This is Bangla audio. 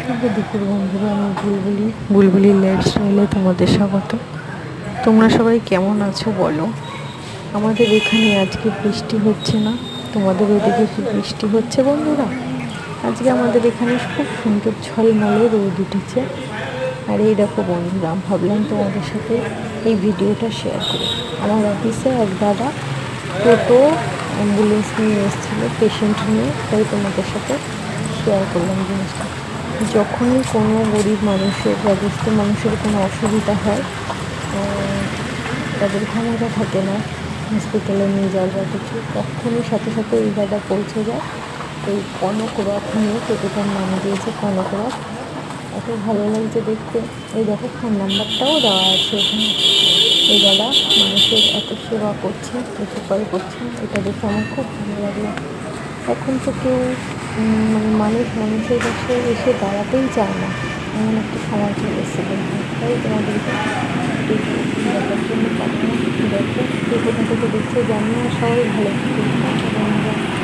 শুভ দুপুর বন্ধুরা, আমি বুলবুলি লাইফস্টাইলে তোমাদের স্বাগত। তোমরা সবাই কেমন আছো বলো? আমাদের এখানে আজকে বৃষ্টি হচ্ছে না, তোমাদের ওইদিকে কি বৃষ্টি হচ্ছে বন্ধুরা? আজকে আমাদের এখানে খুব সুন্দর ঝলমলে রোদ উঠেছে। আর এই দেখো বন্ধুরা, ভাবলাম তোমাদের সাথে এই ভিডিওটা শেয়ার করি। আমার অফিসে এক দাদা টোটো অ্যাম্বুলেন্স নিয়ে এসেছিলো পেশেন্ট নিয়ে, তাই তোমাদের সাথে শেয়ার করলাম জিনিসটা। যখনই কোনো গরিব মানুষের বা দুস্থ মানুষের কোনো অসুবিধা হয়, তাদের ক্ষমতা থাকে না হসপিটালে নিয়ে যাওয়ার বা কিছু, তখনই সাথে সাথে এই দাদা পৌঁছে যায়। এই কনক রথ নিয়ে টোটোটার নাম দিয়েছে কনক রথ। এত ভালো লাগছে দেখতে। এই দেখো ফোন নাম্বারটাও দেওয়া আছে এখানে। এই দাদা মানুষের এত সেবা করছে, উপকার করছে, এটা দেখে আমার খুব ভালো লাগলো। এখন তো কেউ মানুষের কাছে এসে দাঁড়াতেই চায় না, এমন একটা সময় চলে এসেছে বলতে। তাই তোমাদেরকে দেখার জন্য পাঠানো। দেখো কে কোথা থেকে দেখছে জানি না, সবাই ভালো থাকে।